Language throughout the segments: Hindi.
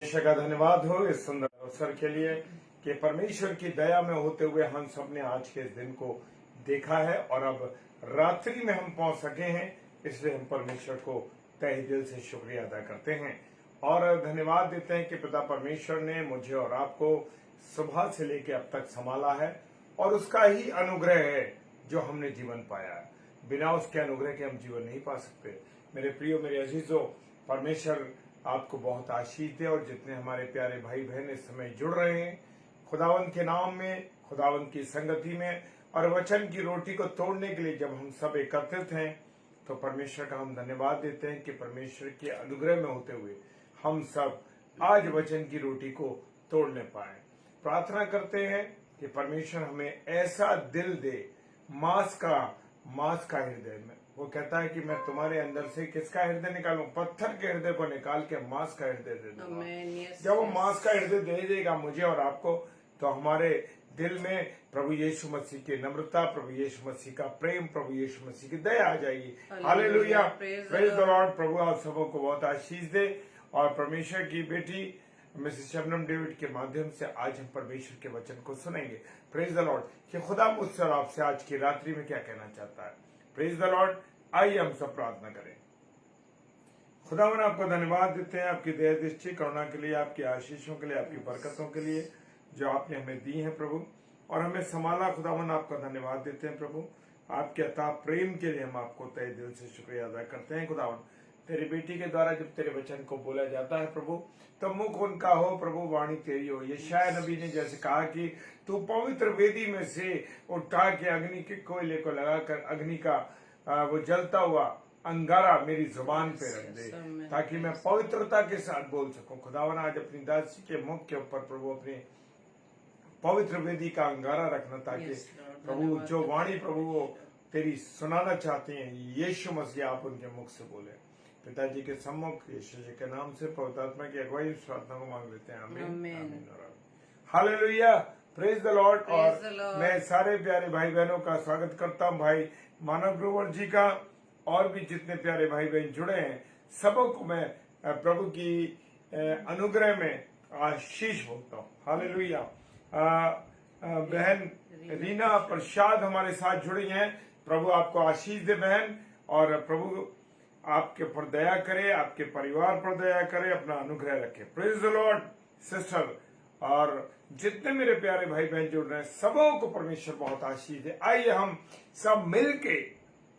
परमेश्वर का धन्यवाद हो इस सुंदर अवसर के लिए कि परमेश्वर की दया में होते हुए हम सब ने आज के इस दिन को देखा है और अब रात्रि में हम पहुंच सके हैं। इसलिए हम परमेश्वर को तहे दिल से शुक्रिया अदा करते हैं और धन्यवाद देते हैं कि पिता परमेश्वर ने मुझे और आपको सुबह से लेकर अब तक संभाला है और उसका ही अनुग्रह है जो हमने जीवन पाया है। बिना उसके अनुग्रह के हम जीवन नहीं पा सकते। मेरे प्रियो, मेरे अजीजों, परमेश्वर आपको बहुत आशीष दे और जितने हमारे प्यारे भाई बहन इस समय जुड़ रहे हैं खुदावंत के नाम में, खुदावंत की संगति में और वचन की रोटी को तोड़ने के लिए जब हम सब एकत्रित हैं तो परमेश्वर का हम धन्यवाद देते हैं कि परमेश्वर के अनुग्रह में होते हुए हम सब आज वचन की रोटी को तोड़ने पाए। प्रार्थना करते हैं कि परमेश्वर हमें ऐसा दिल दे, मांस का हृदय में। वो कहता है कि मैं तुम्हारे अंदर से किसका हृदय निकालूं? पत्थर के हृदय को निकाल के मांस का हृदय दे दूंगा। जब वो मांस का हृदय दे देगा मुझे और आपको तो हमारे दिल में प्रभु यीशु मसीह की नम्रता, प्रभु यीशु मसीह का प्रेम, प्रभु यीशु मसीह की दया आ जाएगी। Hallelujah, praise the Lord. प्रभु आप सबों को बहुत आशीष दे और परमेश्वर की बेटी मिसेस शबनम डेविड के माध्यम से आज हम परमेश्वर के वचन को सुनेंगे। प्रेज द लॉर्ड कि खुदा मुझसे और आपसे आज की रात्रि में क्या कहना चाहता है। Praise the Lord. आइए हम सब प्रार्थना करें। खुदावन आपको धन्यवाद देते हैं आपकी दया दृष्टि करुणा के लिए, आपकी आशीषों के लिए, आपकी बरकतों के लिए जो आपने हमें दी है प्रभु और हमें संभाला। खुदावन आपका धन्यवाद देते हैं प्रभु। आपके अथाह प्रेम के लिए हम आपको तहे दिल से शुक्रिया अदा करते हैं। खुदावन तेरी बेटी के द्वारा जब तेरे वचन को बोला जाता है प्रभु तो मुख उनका हो प्रभु, वाणी तेरी हो। यशायाह नबी ने जैसे कहा कि तू पवित्र वेदी में से उठा के अग्नि के कोयले को लगाकर अग्नि का वो जलता हुआ अंगारा मेरी जुबान पे रख दे ताकि मैं पवित्रता के साथ बोल सकूं। खुदावन आज अपनी दासी के मुख के ऊपर प्रभु अपने पवित्र वेदी का अंगारा रखना ताकि प्रभु जो वाणी प्रभु वो तेरी सुनाना चाहते हैं यीशु मसीह आप उनके मुख से बोले। पिताजी के सम्मुख यीशु जी के नाम से पवित्र आत्मा की अगुवाई इस प्रार्थना को मांग लेते हैं। आमीन, आमीन और आमीन। Hallelujah, praise the Lord. और मैं सारे प्यारे भाई बहनों का स्वागत करता हूँ, भाई मानव ग्रोवर जी का और भी जितने प्यारे भाई बहन जुड़े हैं सबों को मैं प्रभु की अनुग्रह में आशीष बोलता हूँ। हालेलुया। बहन रीना प्रसाद हमारे साथ जुड़ी हैं। प्रभु आपको आशीष दे बहन और प्रभु आपके ऊपर दया करे, आपके परिवार पर दया करे, अपना अनुग्रह रखे। Praise the Lord sister. और जितने मेरे प्यारे भाई बहन जुड़ रहे हैं सबों को परमेश्वर बहुत आशीष दे। आइए हम सब मिलके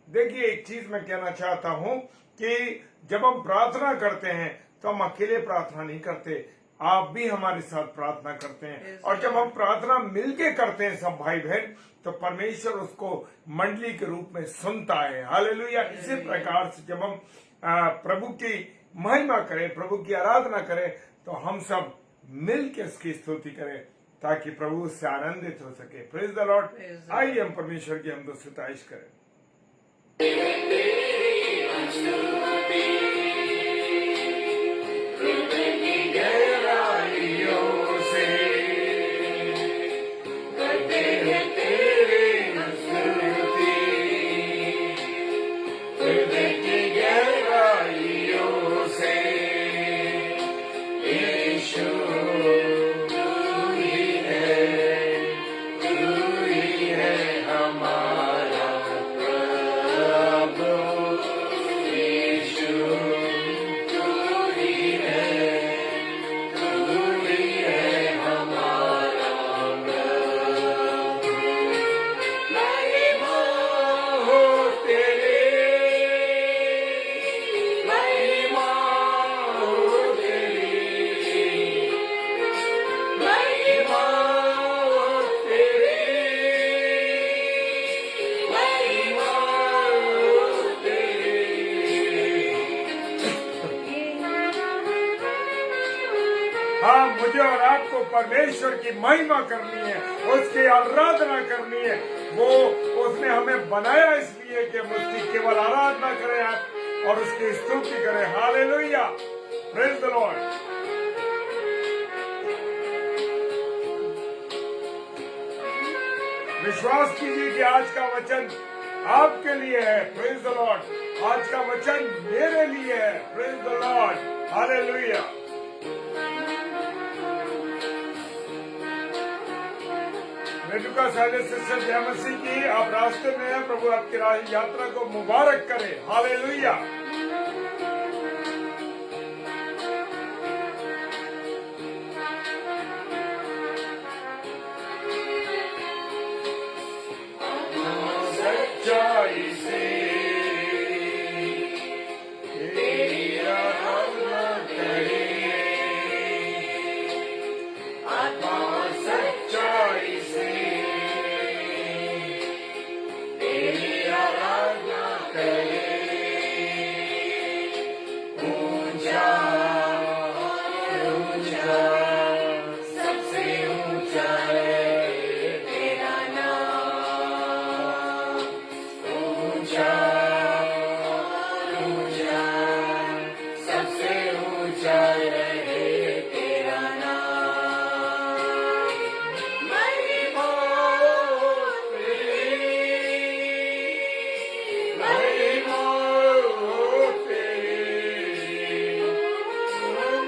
देखिए, एक चीज मैं कहना चाहता हूं कि जब हम प्रार्थना करते हैं तो हम अकेले प्रार्थना नहीं करते, आप भी हमारे साथ प्रार्थना करते हैं और जब हम प्रार्थना मिलके करते हैं सब भाई बहन तो परमेश्वर उसको मंडली के रूप में सुनता है। हालेलुया। इसी प्रकार से जब हम प्रभु की महिमा करें, प्रभु की आराधना करें तो हम सब मिल के उसकी स्तुति करें ताकि प्रभु उससे आनंदित हो सके। Praise the Lord. आइए हम परमेश्वर की हम स्तुति करें। हाँ, मुझे और आपको परमेश्वर की महिमा करनी है, उसकी आराधना करनी है। वो उसने हमें बनाया इसलिए कि हम उसकी केवल आराधना करें आप और उसकी स्तुति करें। Hallelujah, praise the Lord. विश्वास कीजिए कि आज का वचन आपके लिए है। Praise the Lord. आज का वचन मेरे लिए है। Praise the Lord. Hallelujah. Renuka साले सिस्टर जय मसीह की। आप रास्ते में हैं, प्रभु आपकी यात्रा को मुबारक करे। हालेलुया। सच्चाई से तेरी आराधना करें, आत्मा सच्चाई से तेरी आराधना करें। ऊंचा ऊंचा सबसे ऊंचा है तेरा नाम। ऊंचा ऊंचा सबसे ऊंचा है तेरा नाम। महिमा तेरी, महिमा तेरी,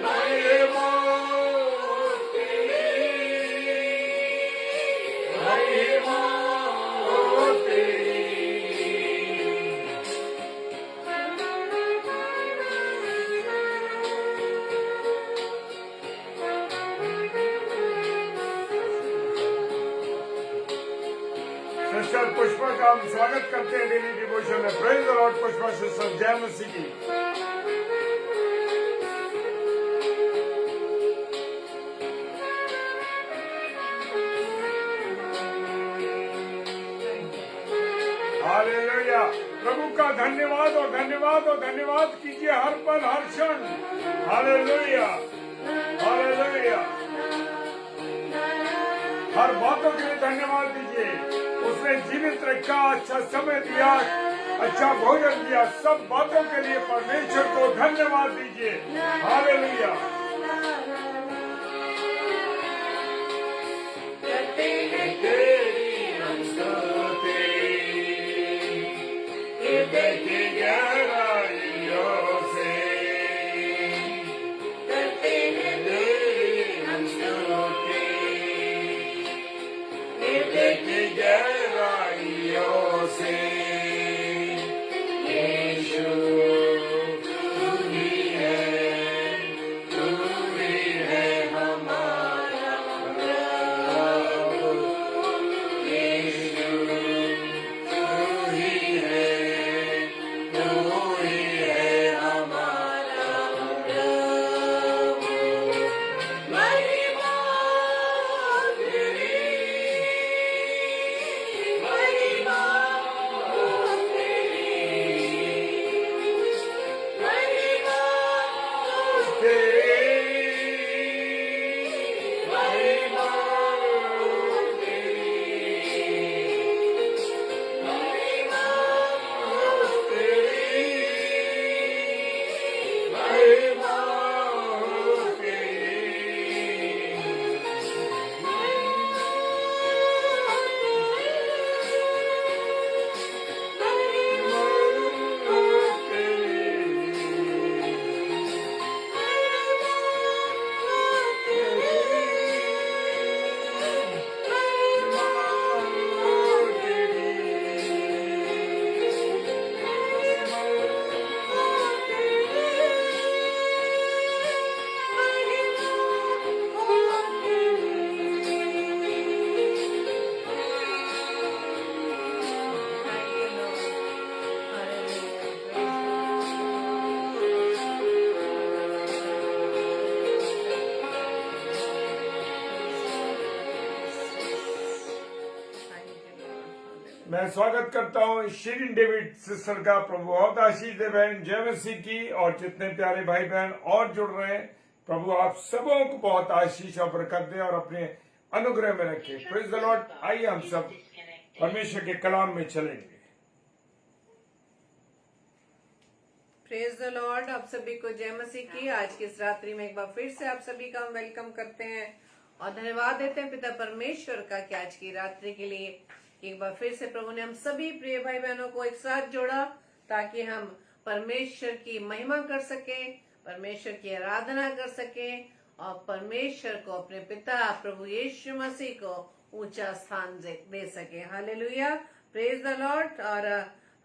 महिमा तेरी, महिमा तेरी। सिस्टर पुष्पा का हम स्वागत करते हैं डेली डिवोशन में। Praise the Lord Pushpa sister जय मसीह की। हालेलुया। प्रभु का धन्यवाद और धन्यवाद और धन्यवाद कीजिए हर पल हर क्षण। Hallelujah hallelujah. हर बातों के लिए धन्यवाद दीजिए। उसने जीवित रखा, अच्छा समय दिया, अच्छा भोजन दिया, सब बातों के लिए परमेश्वर को धन्यवाद दीजिए। हालेलुया। तेरी हम स्तुति हृदय की गहराइयों से करते हैं तेरी हम स्तुति हृदय की गहराइयों से। यीशु तू ही है, तू ही है हमारा प्रभु। यीशु तू ही है, तू ही है हमारा प्रभु। महिमा तेरी, महिमा तेरी, महिमा तेरी, महिमा तेरी, महिमा तेरी, महिमा मैं स्वागत करता हूँ शीरिन डेविड सिस्टर का। प्रभु बहुत आशीष दे बहन जय मसीह की। और जितने प्यारे भाई बहन और जुड़ रहे हैं, प्रभु आप सबों को बहुत आशीष और बरकत दे और अपने अनुग्रह में रखे। Praise the Lord. आइए हम सब परमेश्वर के कलाम में चलेंगे। Praise the Lord. आप सभी को जय मसीह की। आज की इस रात्रि में एक बार फिर से आप सभी का हम वेलकम करते हैं और धन्यवाद देते हैं पिता परमेश्वर का कि आज की रात्रि के लिए एक बार फिर से प्रभु ने हम सभी प्रिय भाई बहनों को एक साथ जोड़ा ताकि हम परमेश्वर की महिमा कर सकें, परमेश्वर की आराधना कर सकें और परमेश्वर को, अपने पिता प्रभु यीशु मसीह को ऊंचा स्थान दे सके। Hallelujah, praise the Lord. और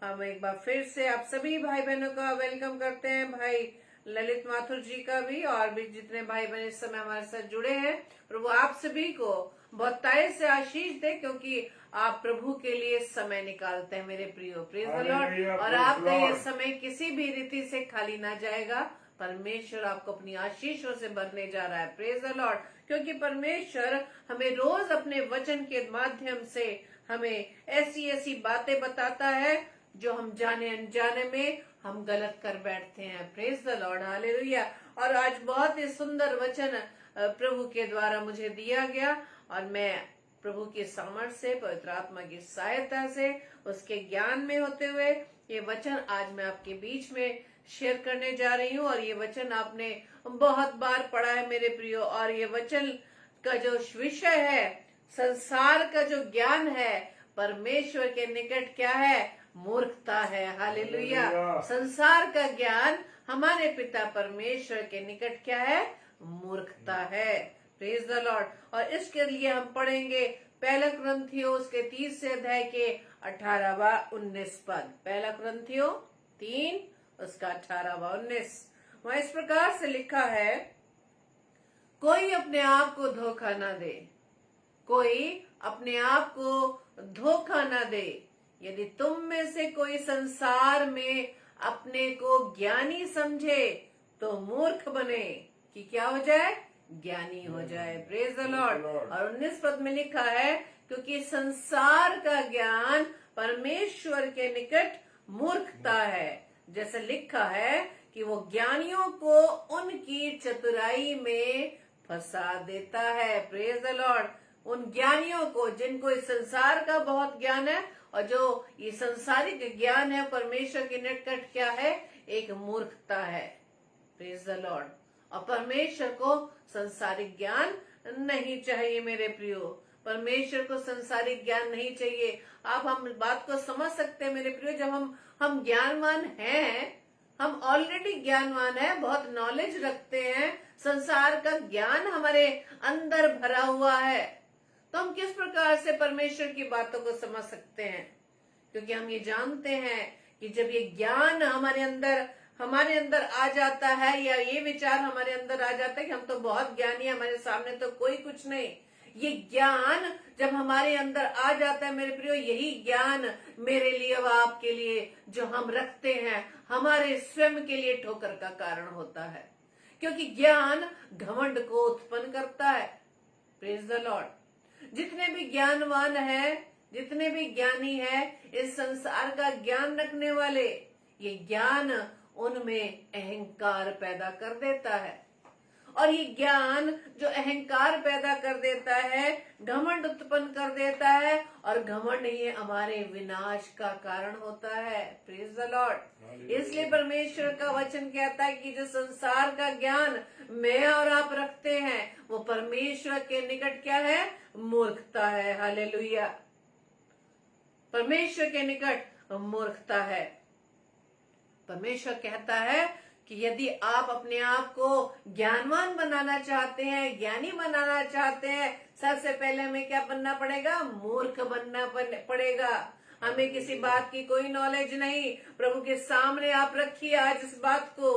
हम एक बार फिर से आप सभी भाई बहनों का वेलकम करते हैं, भाई ललित माथुर जी का भी, और भी जितने भाई बहन इस समय हमारे साथ जुड़े हैं। प्रभु आप सभी को बहुत ताय से आशीष दे, क्योंकि आप प्रभु के लिए समय निकालते हैं मेरे प्रियो। Praise the Lord. हालेलुया, और praise आपका ये Lord। समय किसी भी रीति से खाली ना जाएगा। परमेश्वर आपको अपनी आशीषों से भरने जा रहा है। Praise the Lord. क्योंकि परमेश्वर हमें रोज अपने वचन के माध्यम से हमें ऐसी ऐसी बातें बताता है जो हम जाने अनजाने में हम गलत कर बैठते हैं। Praise the Lord, hallelujah. और आज बहुत ही सुंदर वचन प्रभु के द्वारा मुझे दिया गया, और मैं प्रभु की सामर्थ से, पवित्र आत्मा की सहायता से, उसके ज्ञान में होते हुए ये वचन आज मैं आपके बीच में शेयर करने जा रही हूँ। और ये वचन आपने बहुत बार पढ़ा है मेरे प्रियो। और ये वचन का जो विषय है, संसार का जो ज्ञान है परमेश्वर के निकट क्या है? मूर्खता है। हालेलुया। हालेलुया। संसार का ज्ञान हमारे पिता परमेश्वर के निकट क्या है? मूर्खता है। Praise the Lord. और इसके लिए हम पढ़ेंगे पहला कुरिन्थियों उसके 30 अध्याय के 18-19 पद। पहला कुरिन्थियों 3 उसका 18-19। वहां इस प्रकार से लिखा है, कोई अपने आप को धोखा ना दे, कोई अपने आप को धोखा ना दे। यदि तुम में से कोई संसार में अपने को ज्ञानी समझे तो मूर्ख बने कि क्या हो जाए? ज्ञानी हो जाए। Praise the Lord. और 19 पद में लिखा है, क्योंकि संसार का ज्ञान परमेश्वर के निकट मूर्खता है। जैसे लिखा है कि वो ज्ञानियों को उनकी चतुराई में फंसा देता है। Praise the Lord. उन ज्ञानियों को जिनको इस संसार का बहुत ज्ञान है, और जो ये संसारिक ज्ञान है परमेश्वर के निकट क्या है? एक मूर्खता है। Praise the Lord. और परमेश्वर को संसारिक ज्ञान नहीं चाहिए मेरे प्रियो। परमेश्वर को संसारिक ज्ञान नहीं चाहिए। आप हम बात को समझ सकते हैं मेरे प्रियो। जब हम ज्ञानवान हैं, हम ऑलरेडी ज्ञानवान हैं, बहुत नॉलेज रखते हैं, संसार का ज्ञान हमारे अंदर भरा हुआ है, तो हम किस प्रकार से परमेश्वर की बातों को समझ सकते हैं? क्योंकि हम ये जानते हैं कि जब ये ज्ञान हमारे अंदर आ जाता है, या ये विचार हमारे अंदर आ जाता है कि हम तो बहुत ज्ञानी है, हमारे सामने तो कोई कुछ नहीं, ये ज्ञान जब हमारे अंदर आ जाता है मेरे प्रियो, यही ज्ञान मेरे लिए व आपके लिए जो हम रखते हैं, हमारे स्वयं के लिए ठोकर का कारण होता है। क्योंकि ज्ञान घमंड को उत्पन्न करता है। Praise the Lord. जितने भी ज्ञानवान है, जितने भी ज्ञानी है, इस संसार का ज्ञान रखने वाले, ये ज्ञान उनमें अहंकार पैदा कर देता है। और ये ज्ञान जो अहंकार पैदा कर देता है, घमंड उत्पन्न कर देता है, और घमंड ये हमारे विनाश का कारण होता है। Praise the Lord. इसलिए परमेश्वर का वचन कहता है कि जो संसार का ज्ञान मैं और आप रखते हैं, वो परमेश्वर के निकट क्या है? मूर्खता है। हालेलुया। परमेश्वर के निकट मूर्खता है। परमेश्वर कहता है कि यदि आप अपने आप को ज्ञानवान बनाना चाहते हैं, ज्ञानी बनाना चाहते हैं, सबसे पहले हमें क्या बनना पड़ेगा? मूर्ख बनना पड़ेगा। हमें किसी बात की कोई नॉलेज नहीं। प्रभु के सामने आप रखिए आज इस बात को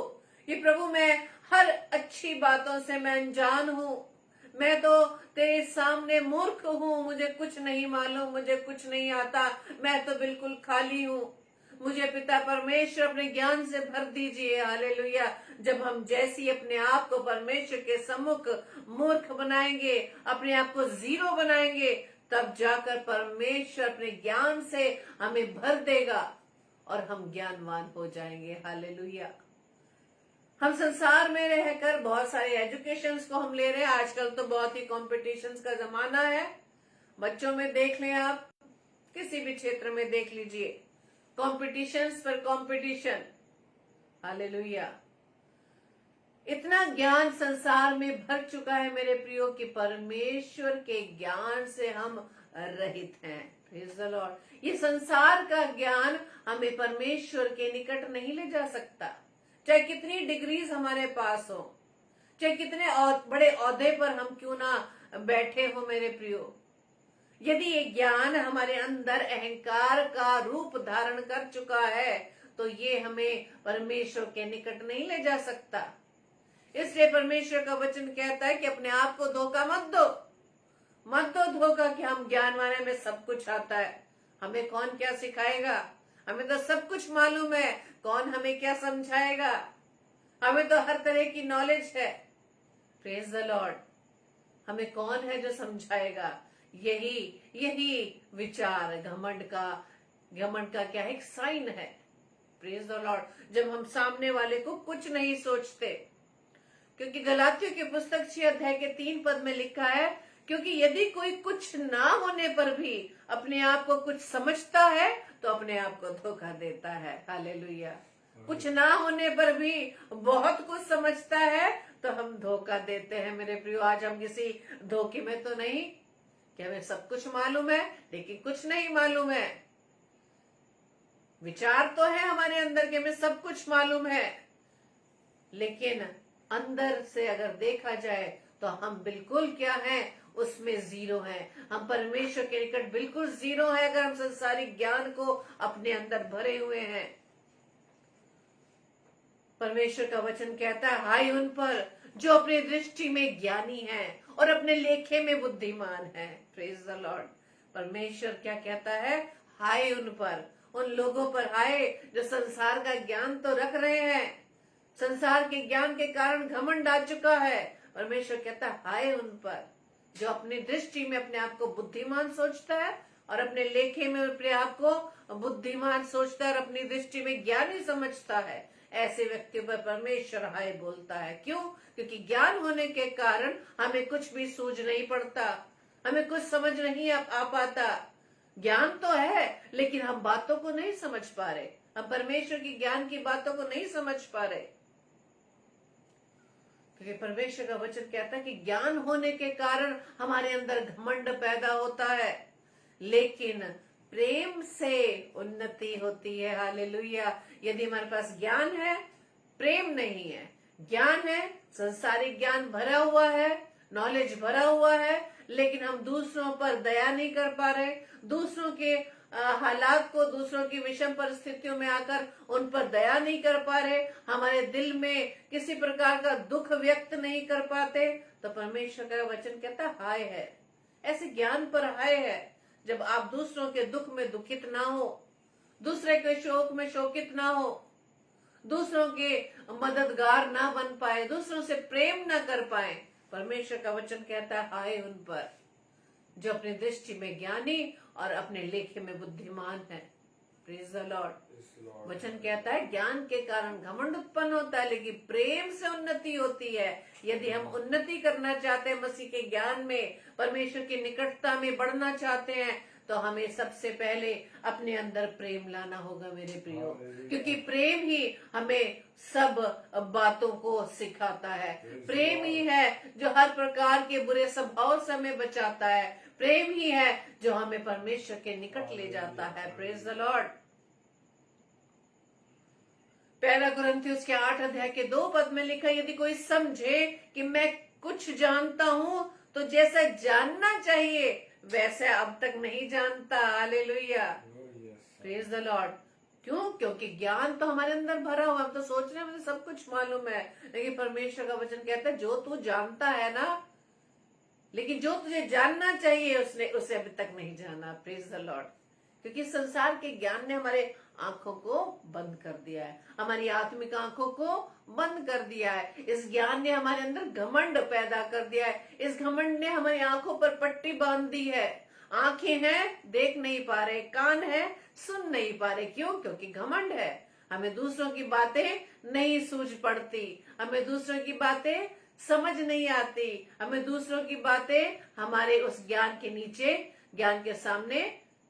कि प्रभु मैं हर अच्छी बातों से मैं अनजान हूँ, मैं तो तेरे सामने मूर्ख हूँ, मुझे कुछ नहीं मालूम, मुझे कुछ नहीं आता, मैं तो बिल्कुल खाली हूँ। मुझे पिता परमेश्वर अपने ज्ञान से भर दीजिए। हालेलुया। जब हम जैसी अपने आप को परमेश्वर के सम्मुख मूर्ख बनाएंगे, अपने आप को जीरो बनाएंगे, तब जाकर परमेश्वर अपने ज्ञान से हमें भर देगा और हम ज्ञानवान हो जाएंगे। हालेलुया। हम संसार में रहकर बहुत सारे एजुकेशंस को हम ले रहे हैं। आजकल तो बहुत ही कॉम्पिटिशन्स का जमाना है। बच्चों में देख लें, आप किसी भी क्षेत्र में देख लीजिए, कॉम्पिटिशन्स पर कॉम्पिटिशन। हालेलुया। इतना ज्ञान संसार में भर चुका है मेरे प्रियो कि परमेश्वर के ज्ञान से हम रहित हैं। Praise the Lord. ये संसार का ज्ञान हमें परमेश्वर के निकट नहीं ले जा सकता। चाहे कितनी डिग्रीज हमारे पास हो, चाहे कितने बड़े औहदे पर हम क्यों ना बैठे हो मेरे प्रियो, यदि ये ज्ञान हमारे अंदर अहंकार का रूप धारण कर चुका है तो ये हमें परमेश्वर के निकट नहीं ले जा सकता। इसलिए परमेश्वर का वचन कहता है कि अपने आप को धोखा मत दो धोखा कि हम ज्ञानवान हैं, हमें सब कुछ आता है। हमें कौन क्या सिखाएगा? हमें तो सब कुछ मालूम है, कौन हमें क्या समझाएगा? हमें तो हर तरह की नॉलेज है। Praise the Lord. हमें कौन है जो समझाएगा? यही विचार घमंड का क्या है? एक साइन है। Praise the Lord. जब हम सामने वाले को कुछ नहीं सोचते, क्योंकि गलातियों की पुस्तक 6 अध्याय के 3 पद में लिखा है, क्योंकि यदि कोई कुछ ना होने पर भी अपने आप को कुछ समझता है तो अपने आप को धोखा देता है। हालेलुया। कुछ ना होने पर भी बहुत कुछ समझता है तो हम धोखा देते हैं। मेरे प्रियो, आज हम किसी धोखे में तो नहीं कि हमें सब कुछ मालूम है लेकिन कुछ नहीं मालूम है। विचार तो है हमारे अंदर के हमें सब कुछ मालूम है, लेकिन अंदर से अगर देखा जाए तो हम बिल्कुल क्या हैं? उसमें जीरो हैं। हम परमेश्वर के निकट बिल्कुल जीरो हैं अगर हम संसारिक ज्ञान को अपने अंदर भरे हुए हैं। परमेश्वर का वचन कहता है, हाय उन पर जो अपनी दृष्टि में ज्ञानी है और अपने लेखे में बुद्धिमान है। Praise the Lord. परमेश्वर क्या कहता है? हाय उन पर, उन लोगों पर हाय जो संसार का ज्ञान तो रख रहे हैं, संसार के ज्ञान के कारण घमंड आ चुका है। परमेश्वर कहता है हाय उन पर जो अपनी दृष्टि में अपने आप को बुद्धिमान सोचता है और अपने लेखे में अपने आप को बुद्धिमान सोचता है और अपनी दृष्टि में ज्ञानी समझता है। ऐसे व्यक्तियों पर परमेश्वर हाय बोलता है। क्यों? क्योंकि ज्ञान होने के कारण हमें कुछ भी सूझ नहीं पड़ता, हमें कुछ समझ नहीं आ पाता। ज्ञान तो है लेकिन हम बातों को नहीं समझ पा रहे, हम परमेश्वर की ज्ञान की बातों को नहीं समझ पा रहे। क्योंकि परमेश्वर का वचन कहता है कि ज्ञान होने के कारण हमारे अंदर घमंड पैदा होता है, लेकिन प्रेम से उन्नति होती है। हालेलुया। यदि हमारे पास ज्ञान है, प्रेम नहीं है, ज्ञान है, संसारिक ज्ञान भरा हुआ है, नॉलेज भरा हुआ है, लेकिन हम दूसरों पर दया नहीं कर पा रहे, दूसरों के हालात को, दूसरों की विषम परिस्थितियों में आकर उन पर दया नहीं कर पा रहे, हमारे दिल में किसी प्रकार का दुख व्यक्त नहीं कर पाते, तो परमेश्वर का वचन कहता है हाय है। ऐसे ज्ञान पर हाय है जब आप दूसरों के दुख में दुखित ना हो, दूसरे के शोक में शोकित ना हो, दूसरों के मददगार ना बन पाए, दूसरों से प्रेम ना कर पाए। परमेश्वर का वचन कहता है हाय उन पर जो अपनी दृष्टि में ज्ञानी और अपने लेखे में बुद्धिमान है। Praise the Lord. वचन कहता है ज्ञान के कारण घमंड उत्पन्न होता है लेकिन प्रेम से उन्नति होती है। यदि हम उन्नति करना चाहते हैं मसीह के ज्ञान में, परमेश्वर की निकटता में बढ़ना चाहते हैं, तो हमें सबसे पहले अपने अंदर प्रेम लाना होगा मेरे प्रियो, क्योंकि प्रेम ही हमें सब बातों को सिखाता है। प्रेम ही है जो हर प्रकार के बुरे स्वभाव से हमें बचाता है। प्रेम ही है जो हमें परमेश्वर के निकट ले जाता है। Praise the Lord. पहला कुरिन्थियों के 8 अध्याय के 2 पद में लिखा, यदि कोई समझे कि मैं कुछ जानता हूं तो जैसा जानना चाहिए वैसे अब तक नहीं जानता। हालेलुया। Praise the Lord. क्यों? क्योंकि ज्ञान तो हमारे अंदर भरा हुआ, हम तो सोच रहे हैं मुझे सब कुछ मालूम है, लेकिन परमेश्वर का वचन कहता है जो तू जानता है ना, लेकिन जो तुझे जानना चाहिए उसे अभी तक नहीं जाना। Praise the Lord. क्योंकि संसार के ज्ञान ने हमारे आंखों को बंद कर दिया है, हमारी आत्मिक आंखों को बंद कर दिया है। इस ज्ञान ने हमारे अंदर घमंड पैदा कर दिया है, इस घमंड ने हमारी आंखों पर पट्टी बांध दी है। आंखें हैं, देख नहीं पा रहे, कान है, सुन नहीं पा रहे। क्यों? क्योंकि घमंड है। हमें दूसरों की बातें नहीं सूझ पड़ती, हमें दूसरों की बातें समझ नहीं आती, हमें दूसरों की बातें हमारे उस ज्ञान के नीचे, ज्ञान के सामने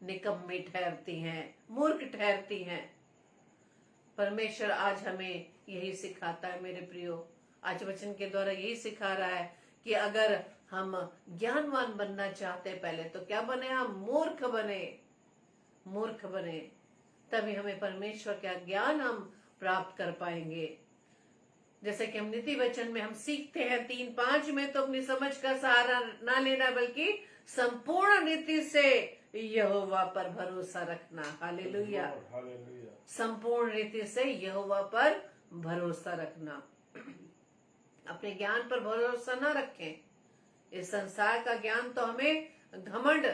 निकम्मी ठहरती हैं, मूर्ख ठहरती हैं। परमेश्वर आज हमें यही सिखाता है मेरे प्रियो, आज वचन के द्वारा यही सिखा रहा है कि अगर हम ज्ञानवान बनना चाहते हैं, पहले तो क्या बने? हम मूर्ख बने, तभी हमें परमेश्वर का ज्ञान हम प्राप्त कर पाएंगे। जैसे कि हम नीति वचन में हम सीखते हैं 3:5 में, तो अपनी समझ का सहारा ना लेना बल्कि संपूर्ण रीति से यहोवा पर भरोसा रखना। हालेलुया। हालेलुया। संपूर्ण रीति से यहोवा पर भरोसा रखना। अपने ज्ञान पर भरोसा ना रखें। इस संसार का ज्ञान तो हमें घमंड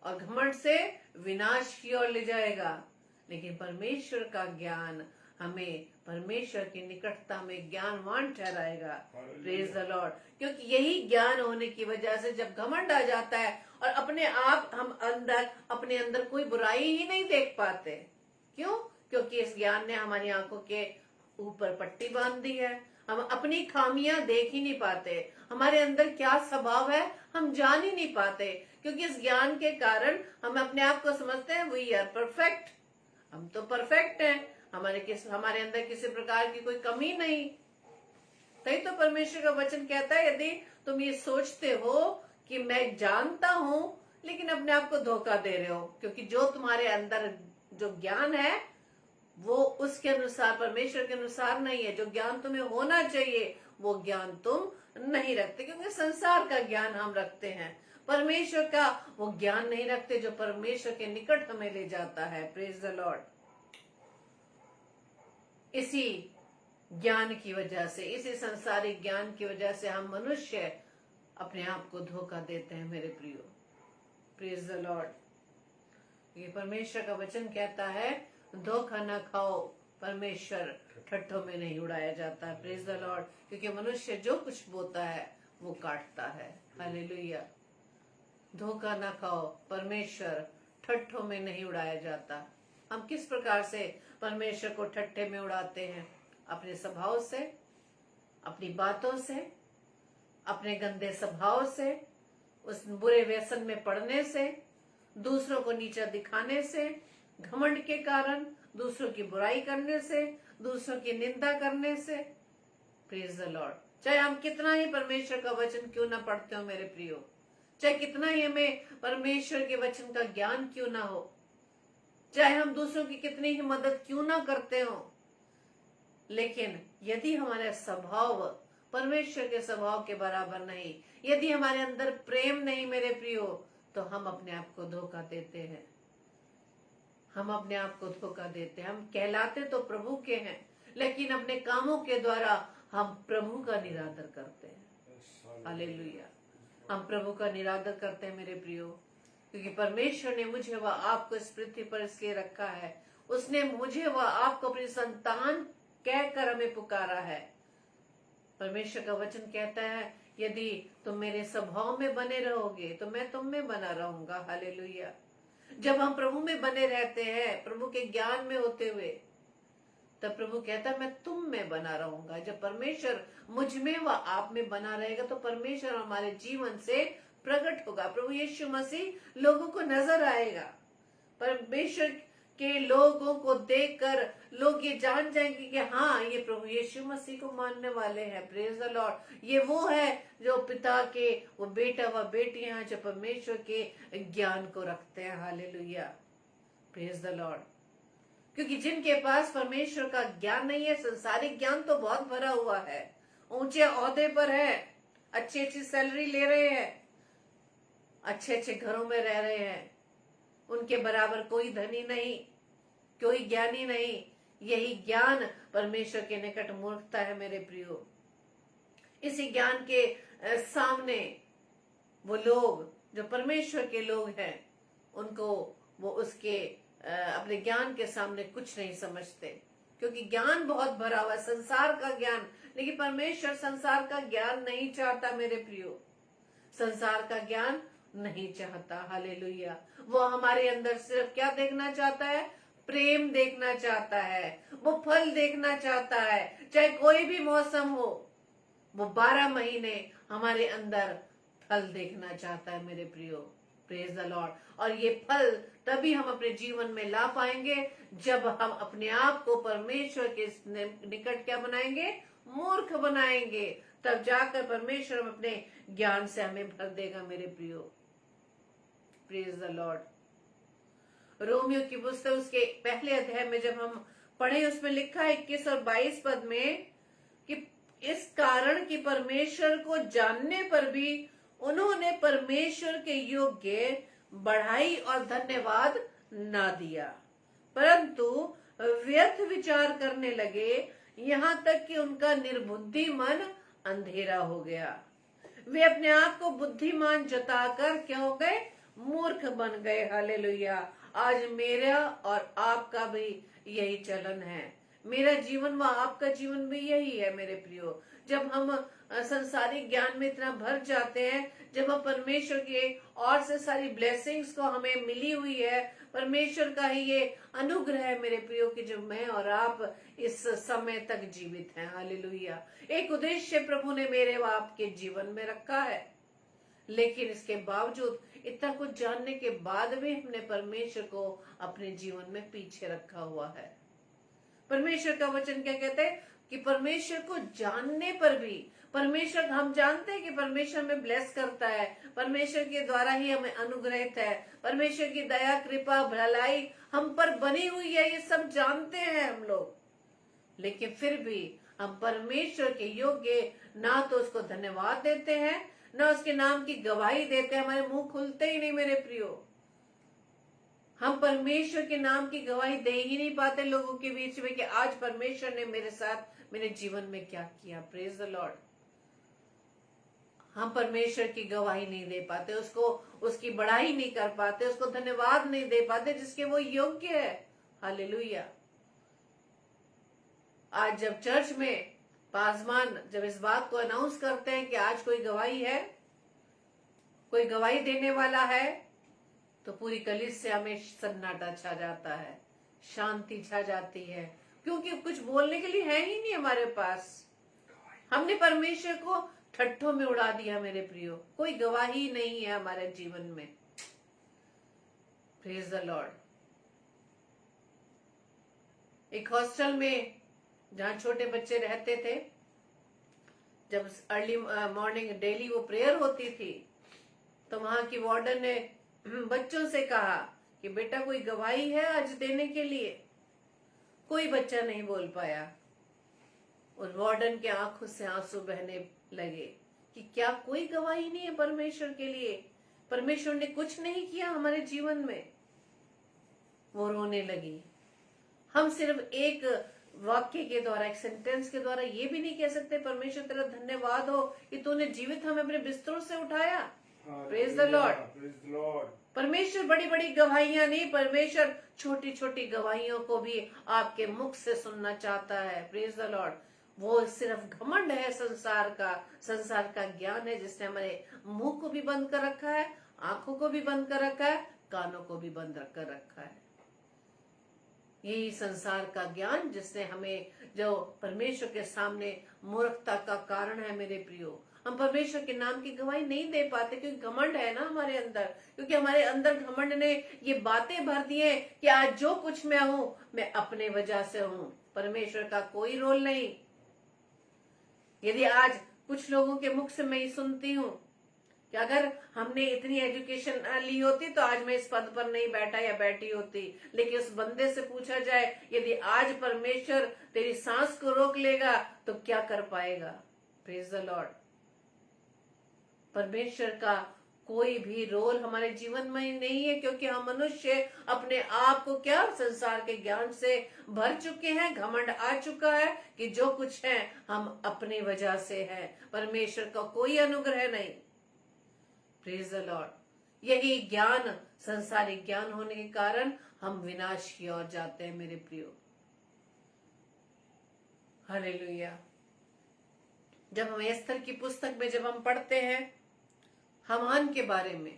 और घमंड से विनाश की ओर ले जाएगा, लेकिन परमेश्वर का ज्ञान हमें परमेश्वर की निकटता में ज्ञानवान ठहराएगा। Praise the Lord. क्योंकि यही ज्ञान होने की वजह से जब घमंड आ जाता है और अपने आप हम अपने अंदर कोई बुराई ही नहीं देख पाते। क्यों? क्योंकि इस ज्ञान ने हमारी आंखों के ऊपर पट्टी बांध दी है। हम अपनी खामियां देख ही नहीं पाते, हमारे अंदर क्या स्वभाव है हम जान ही नहीं पाते, क्योंकि इस ज्ञान के कारण हम अपने आप को समझते हैं वी आर परफेक्ट, हम तो परफेक्ट हैं, हमारे अंदर किसी प्रकार की कोई कमी नहीं। तभी तो परमेश्वर का वचन कहता है, यदि तुम ये सोचते हो कि मैं जानता हूं, लेकिन अपने आप को धोखा दे रहे हो, क्योंकि जो तुम्हारे अंदर जो ज्ञान है वो उसके अनुसार, परमेश्वर के अनुसार नहीं है। जो ज्ञान तुम्हें होना चाहिए वो ज्ञान तुम नहीं रखते, क्योंकि संसार का ज्ञान हम रखते हैं, परमेश्वर का वो ज्ञान नहीं रखते जो परमेश्वर के निकट हमें ले जाता है। Praise the Lord. इसी ज्ञान की वजह से, इसी संसारिक ज्ञान की वजह से हम मनुष्य अपने आप को धोखा देते हैं मेरे प्रियो। Praise the Lord. ये परमेश्वर का वचन कहता है, धोखा न खाओ, परमेश्वर ठट्ठों में नहीं उड़ाया जाता है। Praise the Lord. क्योंकि मनुष्य जो कुछ बोता है वो काटता है। हालेलुया। धोखा न खाओ, परमेश्वर ठट्ठों में नहीं उड़ाया जाता। हम किस प्रकार से परमेश्वर को ठट्ठे में उड़ाते हैं? अपने स्वभाव से, अपनी बातों से, अपने गंदे स्वभाव से, उस बुरे व्यसन में पड़ने से, दूसरों को नीचा दिखाने से, घमंड के कारण, दूसरों की बुराई करने से, दूसरों की निंदा करने से। Praise the Lord. चाहे हम कितना ही परमेश्वर का वचन क्यों ना पढ़ते हो मेरे प्रियो, चाहे कितना ही हमें परमेश्वर के वचन का ज्ञान क्यों ना हो, चाहे हम दूसरों की कितनी ही मदद क्यों ना करते हो, लेकिन यदि हमारा स्वभाव परमेश्वर के स्वभाव के बराबर नहीं, यदि हमारे अंदर प्रेम नहीं मेरे प्रियो, तो हम अपने आप को धोखा देते हैं। हम अपने आप को धोखा देते हैं। हम कहलाते तो प्रभु के हैं, लेकिन अपने कामों के द्वारा हम प्रभु का निरादर करते हैं। हालेलुया। हम प्रभु का निरादर करते हैं मेरे प्रियो, क्योंकि परमेश्वर ने मुझे व आपको इस पृथ्वी पर इसलिए रखा है, उसने मुझे व आपको अपनी संतान कहकर हमें पुकारा है। परमेश्वर का वचन कहता है, यदि तुम मेरे स्वभाव में बने रहोगे तो मैं तुम में बना रहूंगा। हालेलुया। जब हम प्रभु में बने रहते हैं, प्रभु के ज्ञान में होते हुए, तब प्रभु कहता है मैं तुम में बना रहूंगा। जब परमेश्वर मुझ में व आप में बना रहेगा तो परमेश्वर हमारे जीवन से प्रकट होगा। प्रभु यीशु मसीह लोगों को नजर आएगा। परमेश्वर के लोगों को देखकर लोग ये जान जाएंगे कि हाँ, ये प्रभु यीशु मसीह को मानने वाले हैं। Praise the Lord. ये वो है जो पिता के वो बेटा व बेटियां जो परमेश्वर के ज्ञान को रखते हैं। हालेलुया। Praise the Lord. क्योंकि जिनके पास परमेश्वर का ज्ञान नहीं है, संसारिक ज्ञान तो बहुत भरा हुआ है, ऊंचे ओहदे पर है, अच्छी अच्छी सैलरी ले रहे हैं, अच्छे अच्छे घरों में रह रहे हैं, उनके बराबर कोई धनी नहीं, कोई ज्ञानी नहीं। यही ज्ञान परमेश्वर के निकट मूर्खता है मेरे प्रियो। इसी ज्ञान के सामने वो लोग जो परमेश्वर के लोग हैं, उनको वो उसके अपने ज्ञान के सामने कुछ नहीं समझते, क्योंकि ज्ञान बहुत भरा हुआ है, संसार का ज्ञान। लेकिन परमेश्वर संसार का ज्ञान नहीं चाहता मेरे प्रियो, संसार का ज्ञान नहीं चाहता। हालेलुया। वो हमारे अंदर सिर्फ क्या देखना चाहता है? प्रेम देखना चाहता है, वो फल देखना चाहता है। चाहे कोई भी मौसम हो, वो 12 महीने हमारे अंदर फल देखना चाहता है मेरे प्रियो। Praise the Lord. और ये फल तभी हम अपने जीवन में ला पाएंगे जब हम अपने आप को परमेश्वर के निकट क्या बनाएंगे? मूर्ख बनाएंगे। तब जाकर परमेश्वर हम अपने ज्ञान से हमें भर देगा मेरे प्रियो। Praise the Lord. रोमियो की पुस्तक उसके पहले अध्याय में जब हम पढ़े, उसमें लिखा है 21 और 22 पद में कि इस कारण कि परमेश्वर को जानने पर भी उन्होंने परमेश्वर के योग्य बढ़ाई और धन्यवाद ना दिया, परंतु व्यर्थ विचार करने लगे, यहाँ तक कि उनका निर्बुद्धि मन अंधेरा हो गया। वे अपने आप को बुद्धिमान जताकर क्या हो गए? मूर्ख बन गए। हालेलुया। आज मेरा और आपका भी यही चलन है। मेरा जीवन व आपका जीवन भी यही है मेरे प्रियो। जब हम संसारिक ज्ञान में इतना भर जाते हैं, जब हम परमेश्वर के और से सारी ब्लेसिंग्स को हमें मिली हुई है, परमेश्वर का ही ये अनुग्रह है मेरे प्रियो कि जो मैं और आप इस समय तक जीवित हैं। हालेलुया। एक उद्देश्य प्रभु ने मेरे व आपके जीवन में रखा है, लेकिन इसके बावजूद इतना कुछ जानने के बाद भी हमने परमेश्वर को अपने जीवन में पीछे रखा हुआ है। परमेश्वर का वचन क्या कहते हैं कि परमेश्वर को जानने पर भी, परमेश्वर, हम जानते हैं कि परमेश्वर हमें ब्लेस करता है, परमेश्वर के द्वारा ही हमें अनुग्रहित है, परमेश्वर की दया कृपा भलाई हम पर बनी हुई है, ये सब जानते हैं हम लोग, लेकिन फिर भी हम परमेश्वर के योग्य ना तो उसको धन्यवाद देते हैं, ना उसके नाम की गवाही देते हैं। हमारे मुंह खुलते ही नहीं मेरे प्रियो। हम परमेश्वर के नाम की गवाही दे ही नहीं पाते लोगों के बीच में कि आज परमेश्वर ने मेरे साथ मेरे जीवन में क्या किया। Praise the Lord. हम परमेश्वर की गवाही नहीं दे पाते, उसको उसकी बढ़ाई नहीं कर पाते, उसको धन्यवाद नहीं दे पाते जिसके वो योग्य है। हालेलुया। आज जब चर्च में पासवान जब इस बात को अनाउंस करते हैं कि आज कोई गवाही है, कोई गवाही देने वाला है, तो पूरी कलीसिया में सन्नाटा छा जाता है, शांति छा जाती है, क्योंकि कुछ बोलने के लिए है ही नहीं हमारे पास। हमने परमेश्वर को ठट्ठों में उड़ा दिया मेरे प्रियो। कोई गवाही नहीं है हमारे जीवन में। Praise the Lord. एक हॉस्टल में जहां छोटे बच्चे रहते थे, जब अर्ली मॉर्निंग डेली वो प्रेयर होती थी, तो वहां की वार्डन ने बच्चों से कहा कि बेटा कोई गवाही है आज देने के लिए। कोई बच्चा नहीं बोल पाया। उन वार्डन के आंखों से आंसू बहने लगे कि क्या कोई गवाही नहीं है परमेश्वर के लिए? परमेश्वर ने कुछ नहीं किया हमारे जीवन में। वो रोने लगी। हम सिर्फ एक वाक्य के द्वारा, एक सेंटेंस के द्वारा ये भी नहीं कह सकते परमेश्वर तेरा धन्यवाद हो कि तूने जीवित हमें अपने बिस्तरों से उठाया। Praise the Lord. परमेश्वर बड़ी बड़ी गवाहियां नहीं, परमेश्वर छोटी छोटी गवाहियों को भी आपके मुख से सुनना चाहता है। Praise the Lord. वो सिर्फ घमंड है संसार का ज्ञान है जिसने हमारे मुंह को भी बंद कर रखा है, आंखों को भी बंद कर रखा है, कानों को भी बंद कर रखा है। यही संसार का ज्ञान जिसने हमें, जो परमेश्वर के सामने मूर्खता का कारण है मेरे प्रियो। हम परमेश्वर के नाम की गवाही नहीं दे पाते क्योंकि घमंड है ना हमारे अंदर, क्योंकि हमारे अंदर घमंड ने ये बातें भर दी है कि आज जो कुछ मैं हूं मैं अपने वजह से हूं, परमेश्वर का कोई रोल नहीं। यदि आज कुछ लोगों के मुख से मैं ये सुनती हूँ कि अगर हमने इतनी एजुकेशन ली होती तो आज मैं इस पद पर नहीं बैठा या बैठी होती, लेकिन उस बंदे से पूछा जाए यदि आज परमेश्वर तेरी सांस को रोक लेगा तो क्या कर पाएगा? Praise the Lord. परमेश्वर का कोई भी रोल हमारे जीवन में नहीं है, क्योंकि हम मनुष्य अपने आप को क्या संसार के ज्ञान से भर चुके हैं। घमंड आ चुका है कि जो कुछ है हम अपनी वजह से है, परमेश्वर का कोई अनुग्रह नहीं। Praise the Lord. यही ज्ञान संसारिक ज्ञान होने के कारण हम विनाश की ओर जाते हैं मेरे प्रियो। हालेलुया। जब हम एस्तर की पुस्तक में जब हम पढ़ते हैं हामान के बारे में,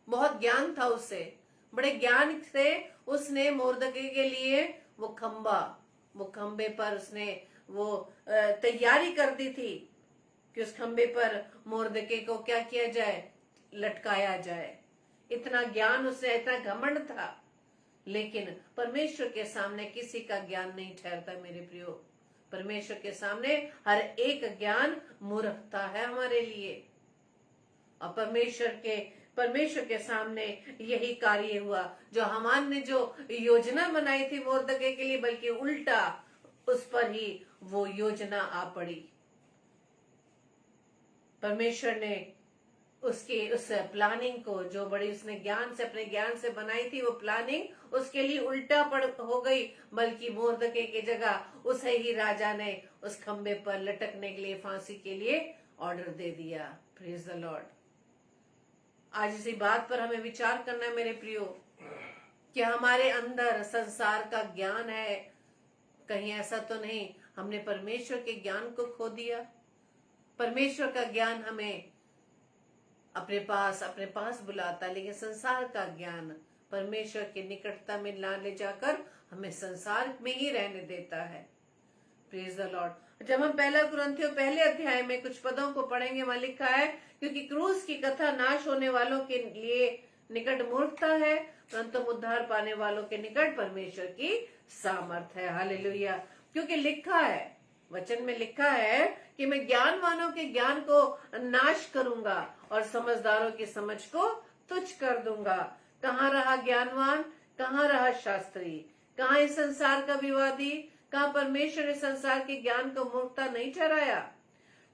बहुत ज्ञान था उसे, बड़े ज्ञान से उसने मोर्दके के लिए वो खंबे पर उसने वो तैयारी कर दी थी कि उस खंबे पर मोर्दके को क्या किया जाए, लटकाया जाए। इतना ज्ञान उसने, इतना घमंड था, लेकिन परमेश्वर के सामने किसी का ज्ञान नहीं ठहरता मेरे प्रियो। परमेश्वर के सामने हर एक ज्ञान मूर्खता है हमारे लिए। और परमेश्वर के सामने यही कार्य हुआ। जो हामान ने जो योजना बनाई थी मोर्दके के लिए, बल्कि उल्टा उस पर ही वो योजना आ पड़ी। परमेश्वर ने उसके उस प्लानिंग को, जो बड़ी उसने अपने ज्ञान से बनाई थी, वो प्लानिंग उसके लिए उल्टा पड़ हो गई, बल्कि मोर्दके की जगह उसे ही राजा ने उस खंबे पर लटकने के लिए, फांसी के लिए ऑर्डर दे दिया। Praise the Lord. आज इसी बात पर हमें विचार करना है मेरे प्रियो, कि हमारे अंदर संसार का ज्ञान है, कहीं ऐसा तो नहीं हमने परमेश्वर के ज्ञान को खो दिया। परमेश्वर का ज्ञान हमें अपने पास बुलाता, लेकिन संसार का ज्ञान परमेश्वर की निकटता में ना ले जाकर हमें संसार में ही रहने देता है। Praise the Lord. जब हम पहला कुरिन्थियों पहले अध्याय में कुछ पदों को पढ़ेंगे, वहां लिखा है, क्योंकि क्रूस की कथा नाश होने वालों के लिए निकट मूर्खता है, परंतु उद्धार पाने वालों के निकट परमेश्वर की सामर्थ है। हालेलुया। क्योंकि लिखा है, वचन में लिखा है कि मैं ज्ञानवानों के ज्ञान को नाश करूंगा और समझदारों की समझ को तुच्छ कर दूंगा। कहाँ रहा ज्ञानवान, कहाँ रहा शास्त्री, कहाँ इस संसार का विवादी, कहाँ परमेश्वर ने संसार के ज्ञान को मूर्खता नहीं ठहराया।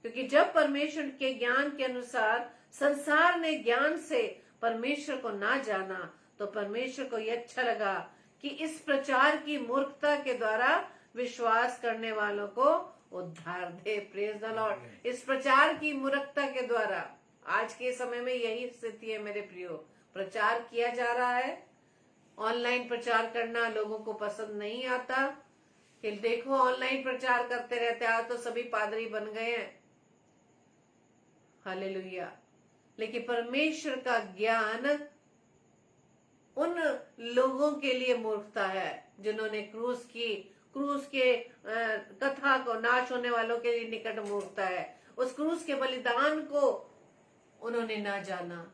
क्योंकि जब परमेश्वर के ज्ञान के अनुसार संसार ने ज्ञान से परमेश्वर को ना जाना, तो परमेश्वर को यह अच्छा लगा कि इस प्रचार की मूर्खता के द्वारा विश्वास करने वालों को उद्धार दे। Praise the Lord. इस प्रचार की मूर्खता के द्वारा, आज के समय में यही स्थिति है मेरे प्रियो, प्रचार किया जा रहा है, ऑनलाइन प्रचार करना लोगों को पसंद नहीं आता, कि देखो ऑनलाइन प्रचार करते रहते, आज तो सभी पादरी बन गए हैं। हालेलुया। लेकिन परमेश्वर का ज्ञान उन लोगों के लिए मूर्खता है जिन्होंने क्रूस के कथा को, नाश होने वालों के लिए निकट मूर्खता है, उस क्रूस के बलिदान को उन्होंने ना जाना।